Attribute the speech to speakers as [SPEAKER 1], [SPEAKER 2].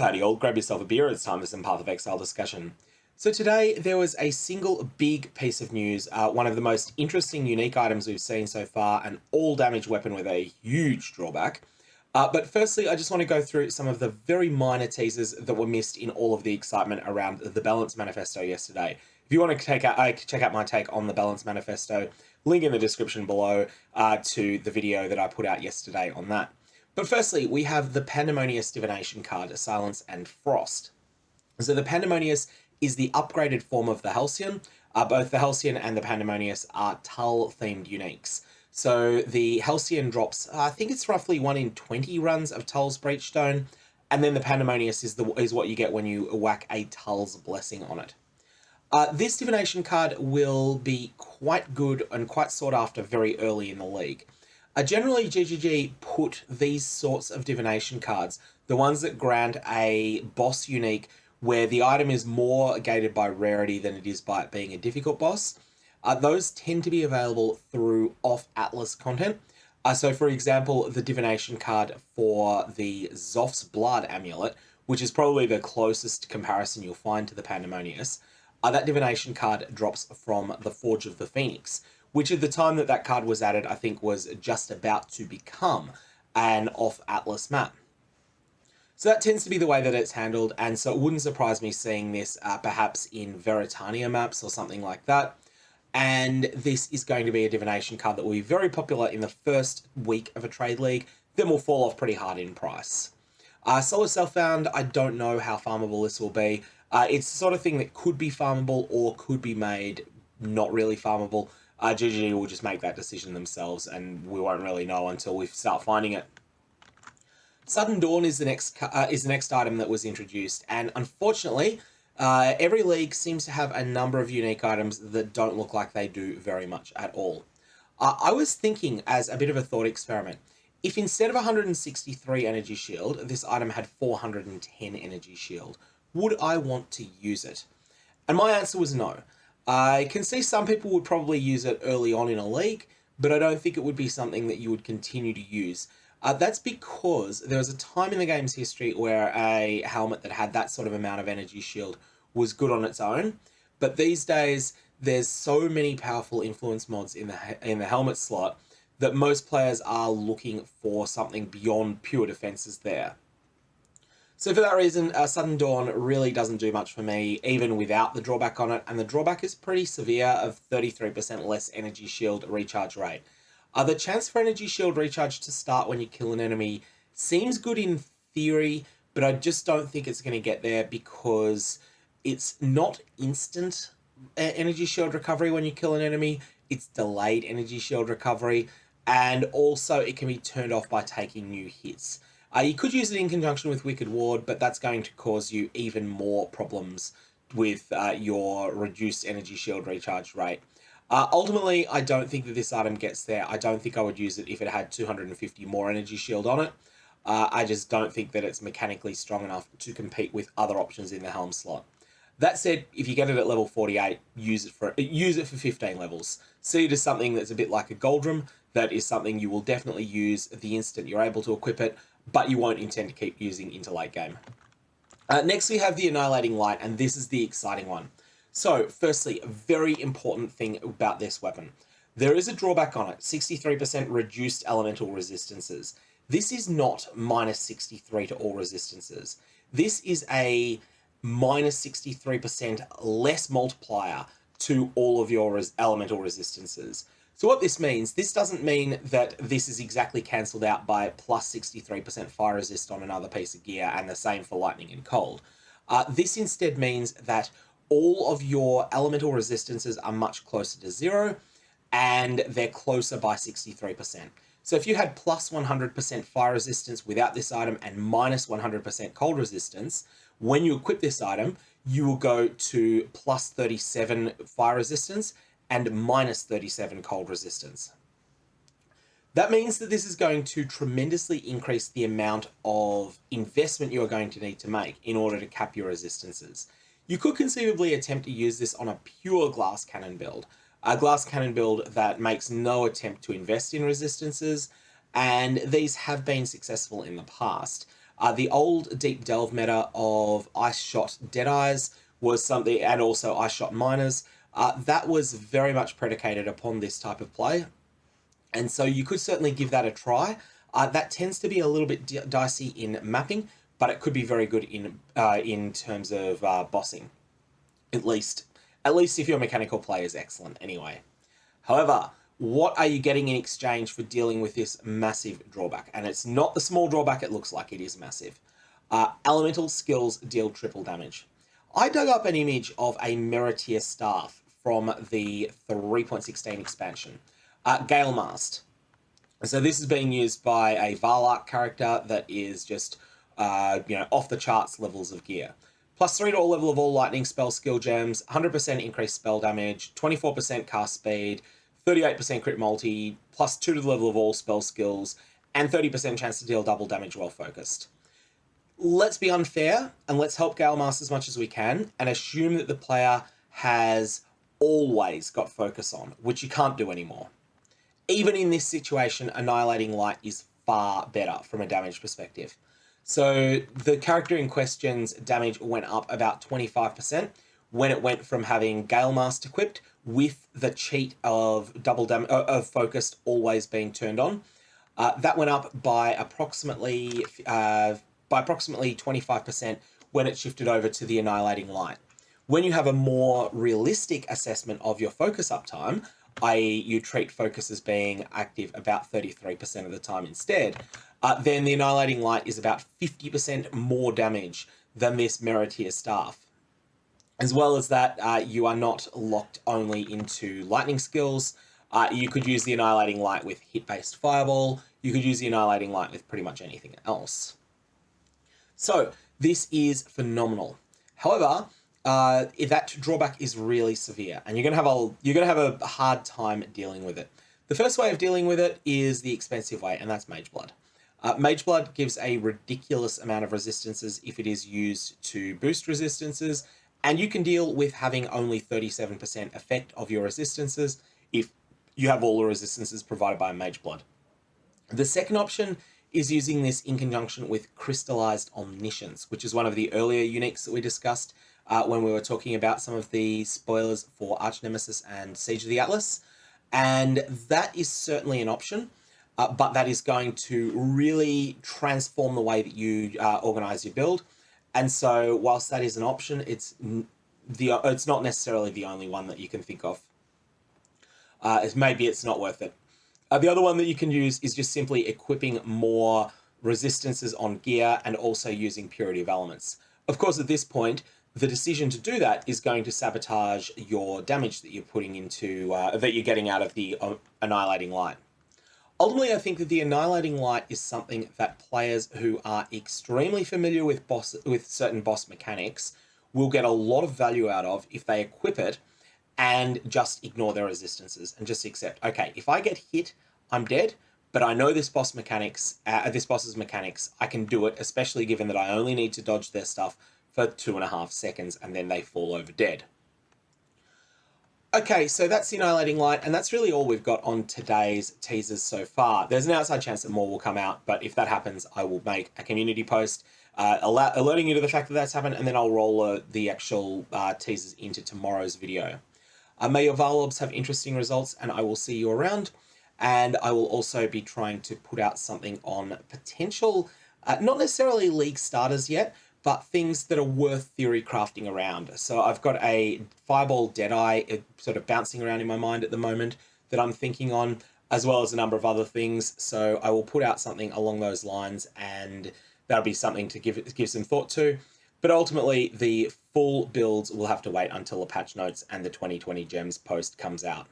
[SPEAKER 1] howdy all, grab yourself a beer, it's time for some Path of Exile discussion. So today there was a single big piece of news, one of the most interesting unique items we've seen so far, an all damage weapon with a huge drawback. But firstly, I just want to go through some of the very minor teasers that were missed in all of the excitement around the Balance Manifesto yesterday. If you want to check out my take on the Balance Manifesto, link in the description below to the video that I put out yesterday on that. But firstly, we have the Pandemonious Divination card, Silence and Frost. So the Pandemonious is the upgraded form of the Halcyon. Both the Halcyon and the Pandemonious are Tull-themed uniques. So the Halcyon drops, I think it's roughly 1 in 20 runs of Tull's Breachstone, and then the Pandemonious is what you get when you whack a Tull's Blessing on it. This Divination card will be quite good and quite sought after very early in the league. Generally, GGG put these sorts of divination cards, the ones that grant a boss unique where the item is more gated by rarity than it is by it being a difficult boss, those tend to be available through off-Atlas content. So for example, the divination card for the Zoph's Blood Amulet, which is probably the closest comparison you'll find to the Pandemonious, that divination card drops from the Forge of the Phoenix, which at the time that that card was added, I think was just about to become an off-Atlas map. So that tends to be the way that it's handled, and so it wouldn't surprise me seeing this perhaps in Veritania maps or something like that. And this is going to be a divination card that will be very popular in the first week of a trade league, then will fall off pretty hard in price. Solar Self-Found, I don't know how farmable this will be. It's the sort of thing that could be farmable or could be made not really farmable. GGG will just make that decision themselves, and we won't really know until we start finding it. Sudden Dawn is the next item that was introduced, and unfortunately, every league seems to have a number of unique items that don't look like they do very much at all. I was thinking, as a bit of a thought experiment, if instead of 163 energy shield, this item had 410 energy shield, would I want to use it? And my answer was no. I can see some people would probably use it early on in a league, but I don't think it would be something that you would continue to use. That's because there was a time in the game's history where a helmet that had that sort of amount of energy shield was good on its own, but these days there's so many powerful influence mods in the helmet slot that most players are looking for something beyond pure defenses there. So for that reason, Sudden Dawn really doesn't do much for me, even without the drawback on it, and the drawback is pretty severe of 33% less energy shield recharge rate. The chance for energy shield recharge to start when you kill an enemy seems good in theory, but I just don't think it's going to get there because it's not instant energy shield recovery when you kill an enemy, it's delayed energy shield recovery, and also it can be turned off by taking new hits. You could use it in conjunction with Wicked Ward, but that's going to cause you even more problems with your reduced energy shield recharge rate. Ultimately, I don't think that this item gets there. I don't think I would use it if it had 250 more energy shield on it. I just don't think that it's mechanically strong enough to compete with other options in the Helm slot. That said, if you get it at level 48, use it for 15 levels. See it as something that's a bit like a Goldrum. That is something you will definitely use the instant you're able to equip it, but you won't intend to keep using into late game. Next, we have the Annihilating Light, and this is the exciting one. So, firstly, a very important thing about this weapon. There is a drawback on it, 63% reduced elemental resistances. This is not minus 63 to all resistances. This is a minus 63% less multiplier to all of your elemental resistances. So what this means, this doesn't mean that this is exactly cancelled out by plus 63% fire resist on another piece of gear and the same for lightning and cold. This instead means that all of your elemental resistances are much closer to 0 and they're closer by 63%. So if you had plus 100% fire resistance without this item and minus 100% cold resistance, when you equip this item, you will go to plus 37 fire resistance and minus 37 cold resistance. That means that this is going to tremendously increase the amount of investment you are going to need to make in order to cap your resistances. You could conceivably attempt to use this on a pure glass cannon build, a glass cannon build that makes no attempt to invest in resistances, and these have been successful in the past. The old Deep Delve meta of Ice Shot Deadeyes was something, and also Ice Shot Miners, that was very much predicated upon this type of play. And so you could certainly give that a try. That tends to be a little bit dicey in mapping, but it could be very good in terms of bossing. At least if your mechanical play is excellent anyway. However, what are you getting in exchange for dealing with this massive drawback? And it's not the small drawback it looks like, it is massive. Elemental skills deal triple damage. I dug up an image of a Meritier staff from the 3.16 expansion. Gale Mast. So this is being used by a Varlark character that is just, off the charts levels of gear. +3 to all level of all lightning spell skill gems, 100% increased spell damage, 24% cast speed, 38% crit multi, +2 to the level of all spell skills, and 30% chance to deal double damage while focused. Let's be unfair, and let's help Gale Mast as much as we can, and assume that the player has always got focus on, which you can't do anymore. Even in this situation, Annihilating Light is far better from a damage perspective. So the character in question's damage went up about 25% when it went from having Gale Mast equipped with the cheat of of focused always being turned on. That went up by approximately 25% when it shifted over to the Annihilating Light. When you have a more realistic assessment of your focus uptime, i.e. you treat focus as being active about 33% of the time instead, then the Annihilating Light is about 50% more damage than this Meritier staff. As well as that, you are not locked only into lightning skills. You could use the Annihilating Light with hit-based fireball. You could use the Annihilating Light with pretty much anything else. So this is phenomenal. However, that drawback is really severe, and you're gonna have a hard time dealing with it. The first way of dealing with it is the expensive way, and that's Mage Blood. Mage Blood gives a ridiculous amount of resistances if it is used to boost resistances, and you can deal with having only 37% effect of your resistances if you have all the resistances provided by Mage Blood. The second option is using this in conjunction with Crystallized Omniscience, which is one of the earlier uniques that we discussed when we were talking about some of the spoilers for Archnemesis and Siege of the Atlas. And that is certainly an option, but that is going to really transform the way that you organize your build. And so whilst that is an option, it's not necessarily the only one that you can think of. Maybe it's not worth it. The other one that you can use is just simply equipping more resistances on gear and also using Purity of Elements. Of course, at this point, the decision to do that is going to sabotage your damage that you're putting into, that you're getting out of the Annihilating Light. Ultimately, I think that the Annihilating Light is something that players who are extremely familiar with certain boss mechanics will get a lot of value out of if they equip it and just ignore their resistances and just accept, okay, if I get hit, I'm dead, but I know this boss's mechanics, I can do it, especially given that I only need to dodge their stuff for 2.5 seconds and then they fall over dead. Okay, so that's the Annihilating Light, and that's really all we've got on today's teasers so far. There's an outside chance that more will come out, but if that happens, I will make a community post alerting you to the fact that that's happened, and then I'll roll the actual teasers into tomorrow's video. May your Varlobs have interesting results, and I will see you around. And I will also be trying to put out something on potential, not necessarily league starters yet, but things that are worth theory crafting around. So I've got a Fireball Deadeye sort of bouncing around in my mind at the moment that I'm thinking on, as well as a number of other things. So I will put out something along those lines, and that'll be something to give some thought to. But ultimately, the full builds will have to wait until the patch notes and the 2020 gems post comes out.